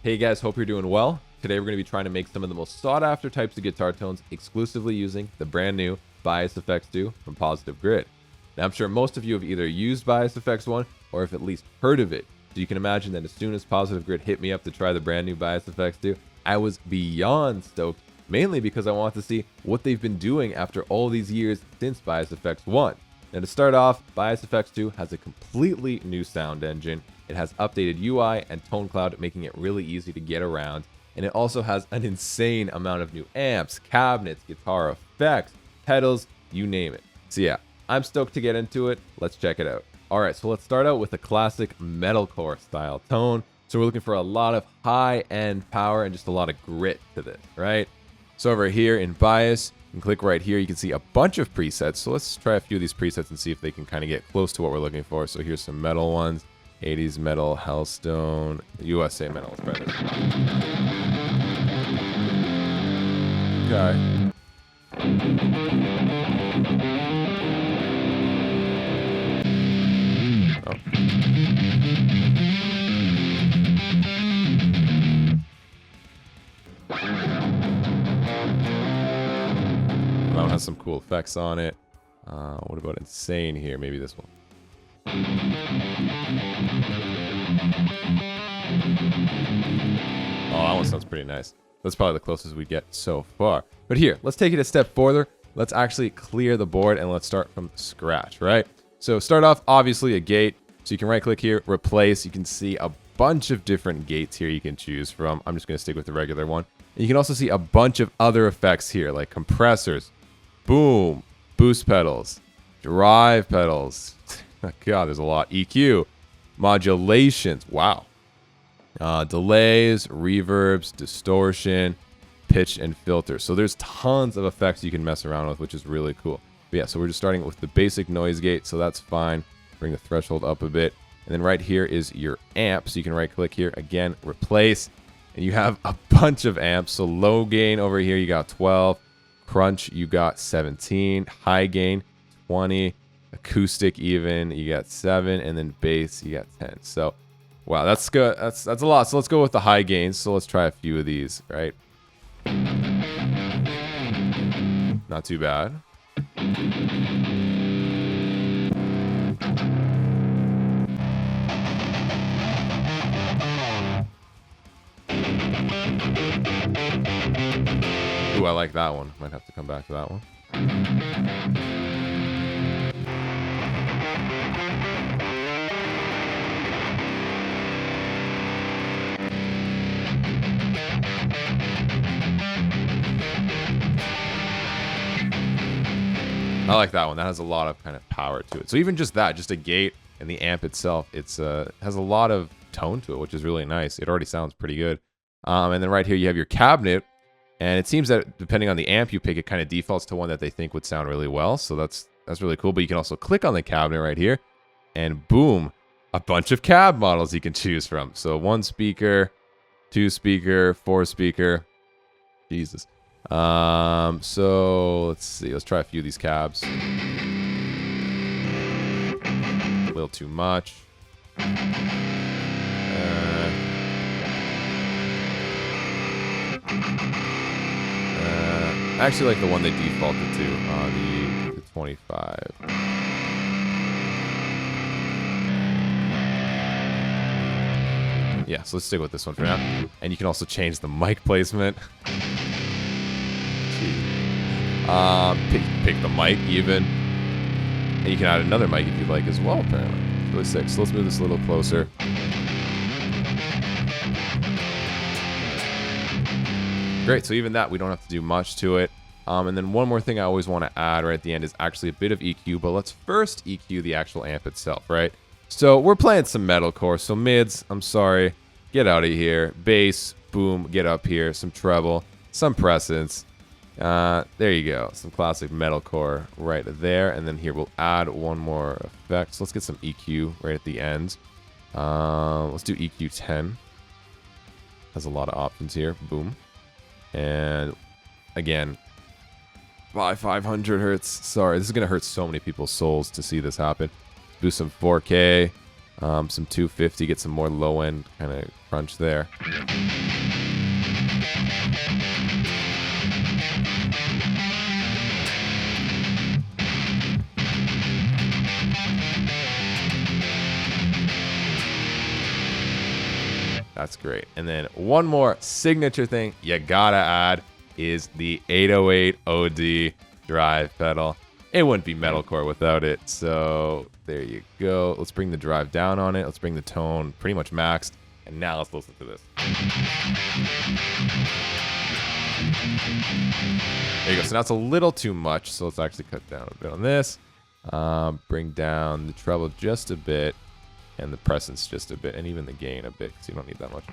Hey guys, hope you're doing well. Today we're going to be trying to make some of the most sought after types of guitar tones exclusively using the brand new Bias Effects 2 from Positive Grid. Now I'm sure most of you have either used Bias Effects 1 or have at least heard of it. So you can imagine that as soon as Positive Grid hit me up to try the brand new Bias Effects 2, I was beyond stoked, mainly because I wanted to see what they've been doing after all these years since Bias Effects 1. Now to start off, Bias Effects 2 has a completely new sound engine. It has updated UI and tone cloud, making it really easy to get around. And it also has an insane amount of new amps, cabinets, guitar effects, pedals, you name it. So yeah, I'm stoked to get into it. Let's check it out. Alright, so let's start out with a classic metalcore style tone. So we're looking for a lot of high-end power and just a lot of grit to this, right? So over here in Bias, you can click right here. You can see a bunch of presets. So let's try a few of these presets and see if they can kind of get close to what we're looking for. So here's some metal ones. 80s metal, Hellstone, USA metal. Let's try this. Okay. Oh. That one has some cool effects on it. What about Insane here? Maybe this one. Oh, that one sounds pretty nice. That's probably the closest we get so far. But here, let's take it a step further. Let's actually clear the board and let's start from scratch, right? So start off, obviously, a gate. So you can right-click here, replace. You can see a bunch of different gates here you can choose from. I'm just going to stick with the regular one. And you can also see a bunch of other effects here, like compressors, boom, boost pedals, drive pedals. God, there's a lot. EQ, modulations, wow. Delays, reverbs, distortion, pitch, and filter. So there's tons of effects you can mess around with, which is really cool. But yeah, so we're just starting with the basic noise gate, so that's fine. Bring the threshold up a bit. And then right here is your amp. So you can right-click here, again, replace. And you have a bunch of amps. So low gain over here, you got 12. Crunch, you got 17. High gain, 20. Acoustic even, you got 7, and then bass, you got 10. So, wow, that's good. That's a lot. So let's go with the high gains. So let's try a few of these, right? Not too bad. Ooh, I like that one. Might have to come back to that one. I like that one. That has a lot of kind of power to it. So even just that, just a gate and the amp itself, it's has a lot of tone to it, which is really nice. It already sounds pretty good. And then right here you have your cabinet, and it seems that depending on the amp you pick, it kind of defaults to one that they think would sound really well. So that's really cool. But you can also click on the cabinet right here, and boom, a bunch of cab models you can choose from. So 1 speaker, 2 speaker, 4 speaker. Jesus. So let's see. Let's try a few of these cabs. A little too much. I actually like the one they defaulted to, the 25. Yeah, so let's stick with this one for now. And you can also change the mic placement. Pick the mic even. And you can add another mic if you'd like as well, apparently. It's really sick. So let's move this a little closer. Great, so even that, we don't have to do much to it. And then one more thing I always want to add right at the end is actually a bit of EQ, but let's first EQ the actual amp itself, right? So we're playing some metalcore, so mids, I'm sorry, get out of here. Bass, boom, get up here. Some treble, some presence. There you go, some classic metalcore right there. And then here we'll add one more effect. So let's get some EQ right at the end. Let's do EQ 10. Has a lot of options here, boom. And again, 500 hertz. Sorry, this is going to hurt so many people's souls to see this happen. Do some 4K. Some 250, get some more low end kind of crunch there. That's great. And then one more signature thing you gotta add is the 808 OD drive pedal. It wouldn't be metalcore without it. So there you go. Let's bring the drive down on it. Let's bring the tone pretty much maxed. And now let's listen to this. There you go. So now it's a little too much. So let's actually cut down a bit on this. Bring down the treble just a bit. And the presence just a bit, and even the gain a bit, because you don't need that much.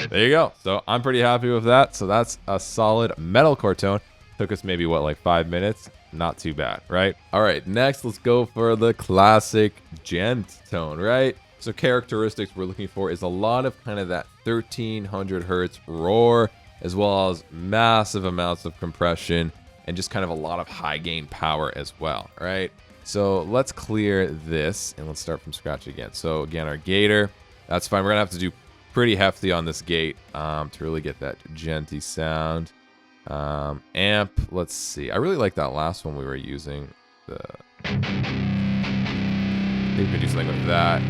There you go. So I'm pretty happy with that. So that's a solid metalcore tone. Took us maybe, what, like 5 minutes? Not too bad, right? All right, next let's go for the classic Djent tone, right? So characteristics we're looking for is a lot of kind of that 1300 hertz roar, as well as massive amounts of compression and just kind of a lot of high gain power as well, right? So let's clear this and let's start from scratch again. So again, our gator, that's fine. We're gonna have to do pretty hefty on this gate to really get that djenty sound. Amp, let's see. I really like that last one we were using. I think we could do something with that.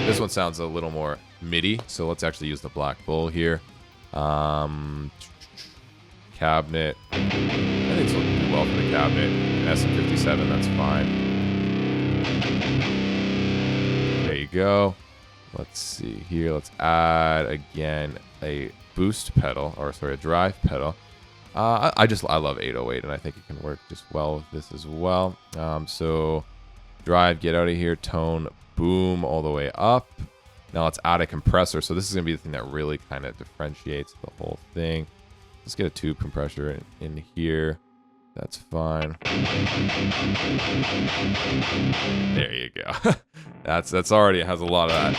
This one sounds a little more MIDI, so let's actually use the Black Bull here. Cabinet. I think it's looking pretty well for the cabinet. An SM57, that's fine. There you go. Let's see here. Let's add again a boost pedal, or sorry, a drive pedal. I love 808, and I think it can work just well with this as well. So drive, get out of here, tone, boom, all the way up. Now let's add a compressor. So this is gonna be the thing that really kind of differentiates the whole thing. Let's get a tube compressor in here. That's fine. There you go. that's already has a lot of that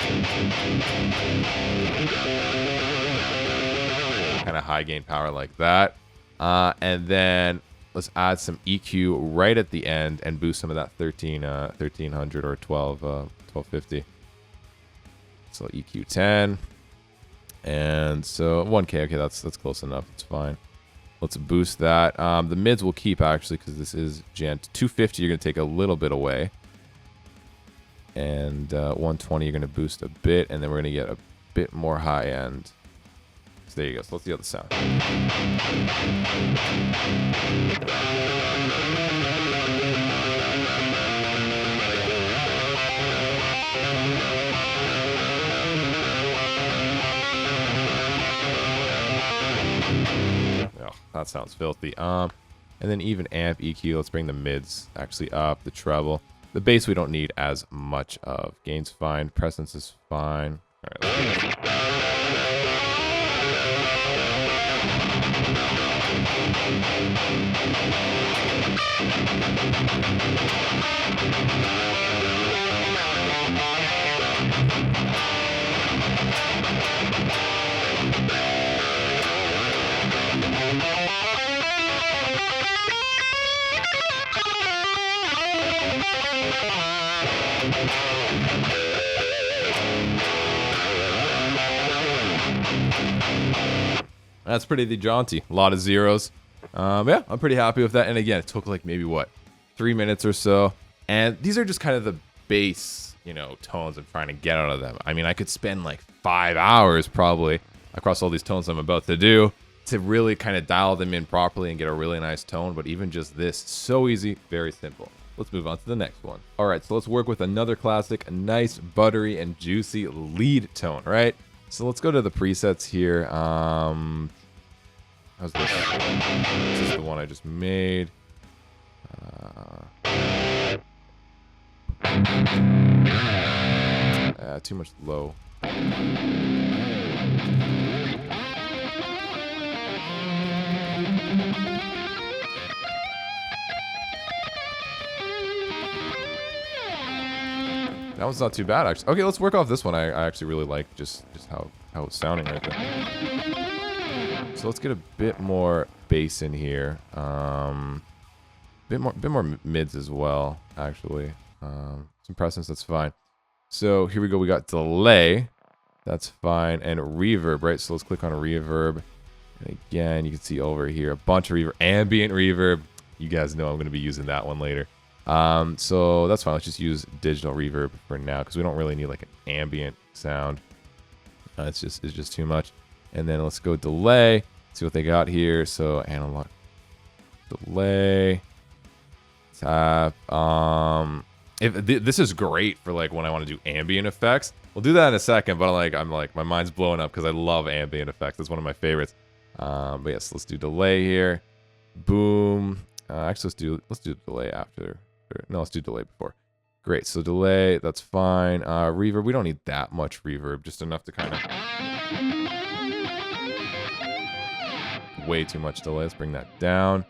kind of high gain power like that. And then let's add some EQ right at the end and boost some of that 1300 or 1250. So EQ 10. And so 1K, okay, that's close enough. It's fine. Let's boost that. The mids will keep actually because this is Djent. 250, you're gonna take a little bit away. And 120, you're gonna boost a bit, and then we're gonna get a bit more high end. So there you go. So let's see how the sound. Oh, that sounds filthy. And then even amp EQ. Let's bring the mids actually up. The treble. The bass we don't need as much of. Gain's fine. Presence is fine. All right. Let's go. That's pretty jaunty. A lot of zeros. Yeah, I'm pretty happy with that. And again, it took like maybe what, 3 minutes or so. And these are just kind of the base, tones I'm trying to get out of them. I mean, I could spend like 5 hours probably across all these tones I'm about to do to really kind of dial them in properly and get a really nice tone. But even just this, so easy, very simple. Let's move on to the next one. All right, so let's work with another classic, a nice buttery and juicy lead tone, right? So let's go to the presets here. How's this? This is the one I just made. Too much low. That That one's not too bad, actually. Okay, let's work off this one. I actually really like just how it's sounding right there. So let's get a bit more bass in here. Bit more mids as well, actually. Some presence, that's fine. So here we go. We got delay. That's fine. And reverb, right? So let's click on reverb. And again, you can see over here a bunch of reverb. Ambient reverb. You guys know I'm going to be using that one later. So that's fine. Let's just use digital reverb for now because we don't really need like an ambient sound. It's just too much. And then let's go delay. See what they got here. So analog delay. Tap. This is great for like when I want to do ambient effects. We'll do that in a second, but I'm like my mind's blowing up because I love ambient effects. It's one of my favorites. But yes, let's do delay here. Boom. Actually, let's do delay after. No, let's do delay before. Great. So delay, that's fine. Reverb, we don't need that much reverb, just enough to kind of way too much delay. Let's bring that down.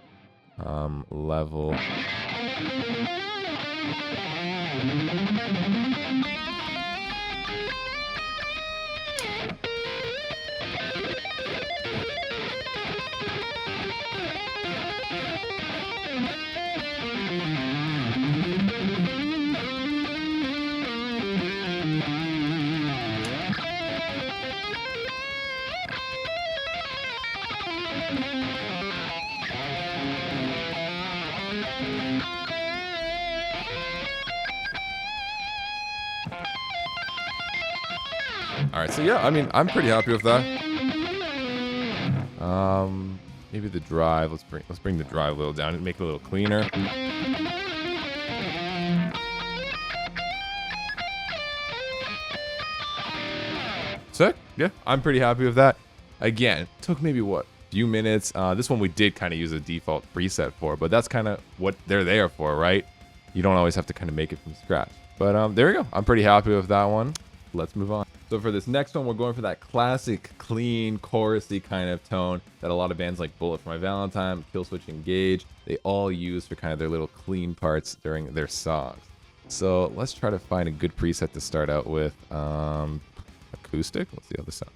Level. Alright, so yeah, I mean, I'm pretty happy with that. Maybe the drive, let's bring the drive a little down and make it a little cleaner. Sick, yeah, I'm pretty happy with that. Again, it took maybe what, few minutes. This one we did kind of use a default preset for, but that's kind of what they're there for, right? You don't always have to kind of make it from scratch. But there we go. I'm pretty happy with that one. Let's move on. So for this next one, we're going for that classic, clean, chorusy kind of tone that a lot of bands like Bullet for My Valentine, Killswitch Engage, they all use for kind of their little clean parts during their songs. So let's try to find a good preset to start out with. Acoustic? Let's see how this sounds.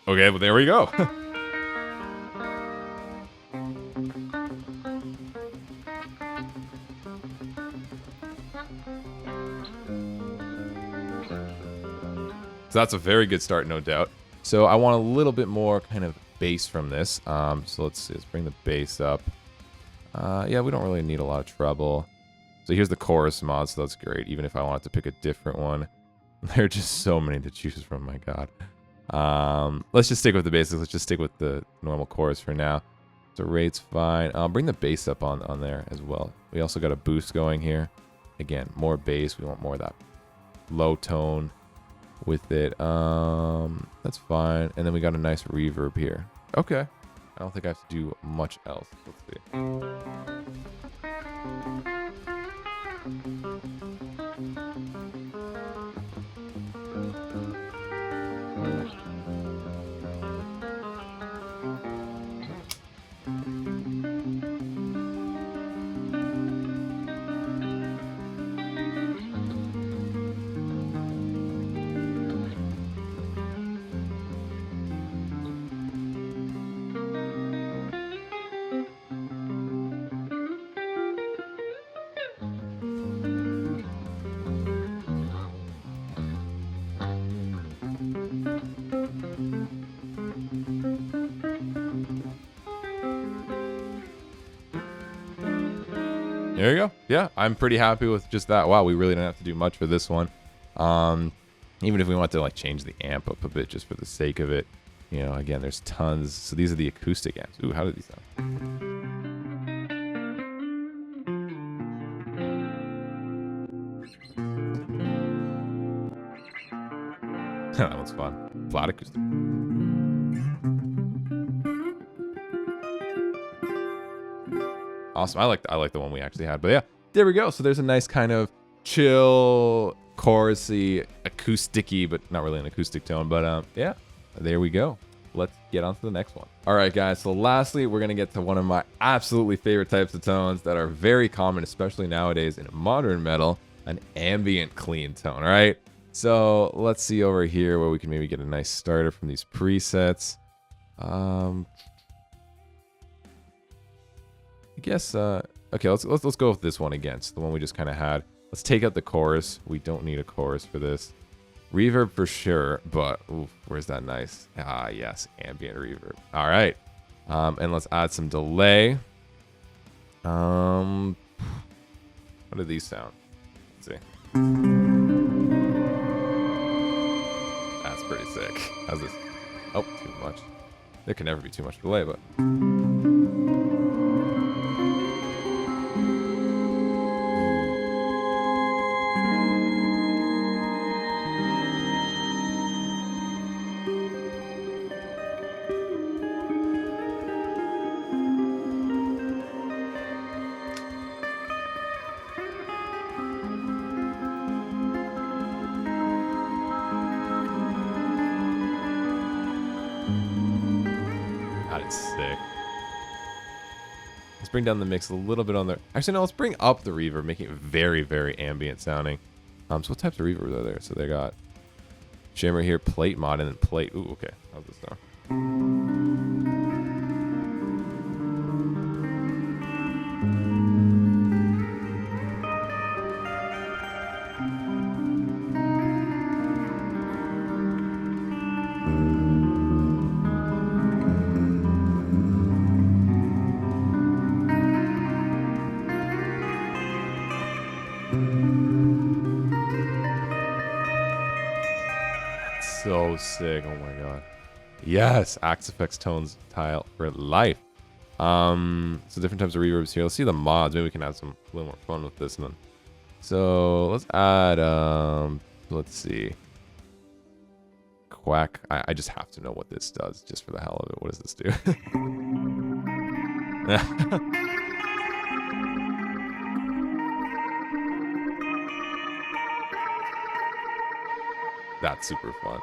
Okay, well, there we go. So that's a very good start, no doubt. So I want a little bit more kind of bass from this. So let's bring the bass up. Yeah, we don't really need a lot of treble. So here's the chorus mod, so that's great. Even if I wanted to pick a different one. There are just so many to choose from, my god. Let's just stick with the basics. Let's just stick with the normal chorus for now. So rate's fine. I'll bring the bass up on there as well. We also got a boost going here. Again, more bass. We want more of that low tone with it. That's fine. And then we got a nice reverb here. Okay. I don't think I have to do much else. Let's see. There you go. Yeah, I'm pretty happy with just that. Wow, we really didn't have to do much for this one. Even if we want to like change the amp up a bit just for the sake of it. You know, again, there's tons. So these are the acoustic amps. Ooh, how do these sound? That one's fun. Flat acoustic. Awesome. I like the one we actually had. But yeah, there we go. So there's a nice kind of chill, chorusy, acoustic-y, but not really an acoustic tone. But yeah, there we go. Let's get on to the next one. All right, guys. So lastly, we're going to get to one of my absolutely favorite types of tones that are very common, especially nowadays in modern metal. an ambient clean tone, right? So let's see over here where we can maybe get a nice starter from these presets. I guess okay, let's go with this one again. So the one we just kind of had. Let's take out the chorus. We don't need a chorus for this. Reverb for sure, but oof, where's that nice? Ah, yes, ambient reverb. All right, and let's add some delay. How do these sound? Let's see. That's pretty sick. How's this? Oh, too much. There can never be too much delay, but. Sick. Let's bring down the mix a little bit on there. Actually, no, let's bring up the reverb, making it very, very ambient sounding. So what types of reverbs are there? So they got shimmer here, plate mod, and then plate. Ooh, okay. How's this now? So sick. Oh my god. Yes, Axe Effects tones tile for life. So different types of reverbs here. Let's see the mods. Maybe we can have a little more fun with this one. So let's add let's see. Quack. I just have to know what this does just for the hell of it. What does this do? That's super fun.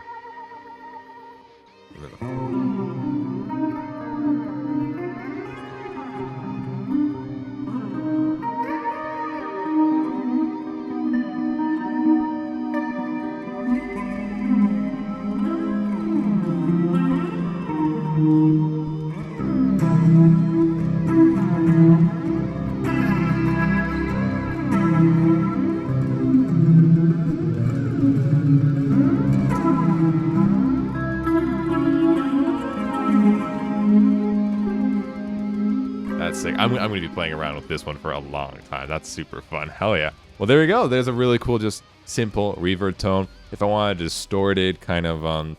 That's sick. I'm going to be playing around with this one for a long time. That's super fun. Hell yeah. Well, there we go. There's a really cool, just simple reverb tone. If I wanted a distorted kind of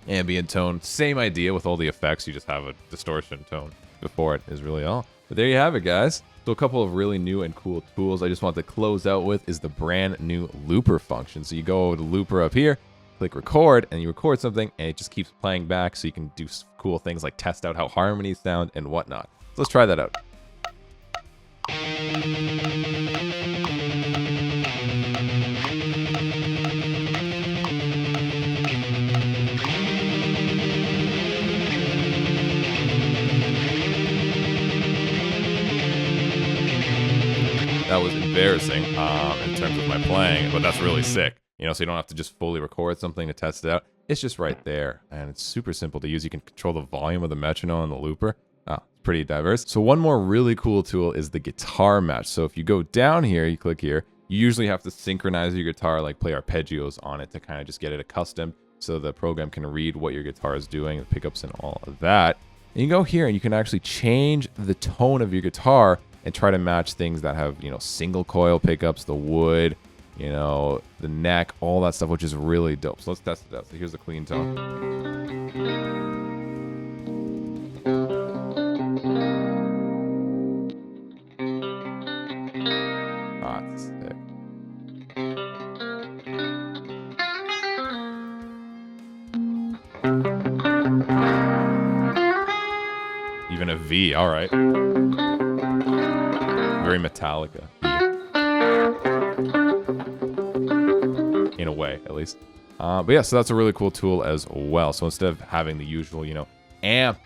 ambient tone, same idea with all the effects. You just have a distortion tone before it is really all. But there you have it, guys. So a couple of really new and cool tools I just want to close out with is the brand new looper function. So you go over to looper up here, click record, and you record something, and it just keeps playing back so you can do cool things like test out how harmonies sound and whatnot. So let's try that out. That was embarrassing in terms of my playing, but that's really sick. You know, so you don't have to just fully record something to test it out. It's just right there, and it's super simple to use. You can control the volume of the metronome and the looper. It's pretty diverse. So one more really cool tool is the guitar match. So if you go down here, you click here, you usually have to synchronize your guitar, like play arpeggios on it to kind of just get it accustomed so the program can read what your guitar is doing, the pickups and all of that. And you go here and you can actually change the tone of your guitar and try to match things that have, you know, single coil pickups, the wood, you know, the neck, all that stuff, which is really dope. So let's test it out. So here's the clean tone. That's sick. Even a V, all right. Very Metallica. In a way, at least. But yeah, so that's a really cool tool as well. So instead of having the usual, you know, amp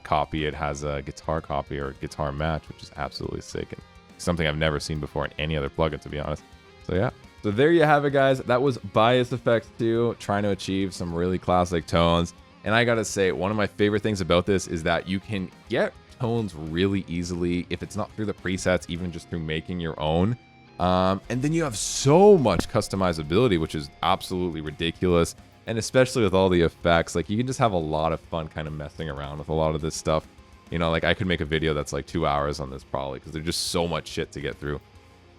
copy, it has a guitar copy or guitar match, which is absolutely sick and something I've never seen before in any other plugin, to be honest. So yeah, So there you have it, guys. That was Bias Effects 2, trying to achieve some really classic tones. And I gotta say, one of my favorite things about this is that you can get tones really easily if it's not through the presets, even just through making your own. And then you have so much customizability, which is absolutely ridiculous. And especially with all the effects, like you can just have a lot of fun kind of messing around with a lot of this stuff. You know, like I could make a video that's like 2 hours on this probably, because there's just so much shit to get through.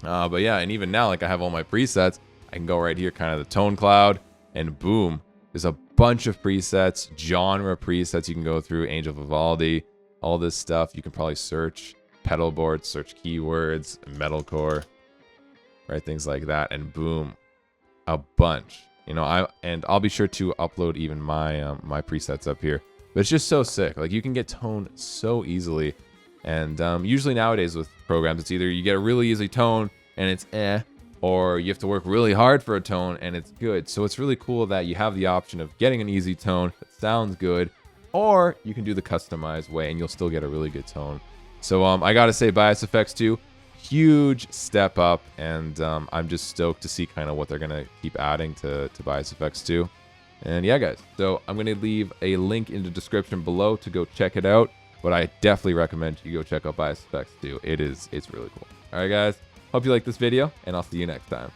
But yeah, and even now, like I have all my presets. I can go right here, kind of the tone cloud, and boom, there's a bunch of presets, genre presets you can go through, Angel Vivaldi, all this stuff. You can probably search pedal boards, search keywords, metalcore, right? Things like that, and boom, a bunch. You know, I'll be sure to upload even my my presets up here. But it's just so sick. Like you can get tone so easily, and usually nowadays with programs, it's either you get a really easy tone and it's or you have to work really hard for a tone and it's good. So it's really cool that you have the option of getting an easy tone that sounds good, or you can do the customized way and you'll still get a really good tone. So I gotta say, Bias Effects 2, huge step up, and I'm just stoked to see kind of what they're gonna keep adding to Bias Effects 2. And yeah, guys, so I'm gonna leave a link in the description below to go check it out, but I definitely recommend you go check out Bias Effects 2. It's really cool. All right, guys, hope you like this video, and I'll see you next time.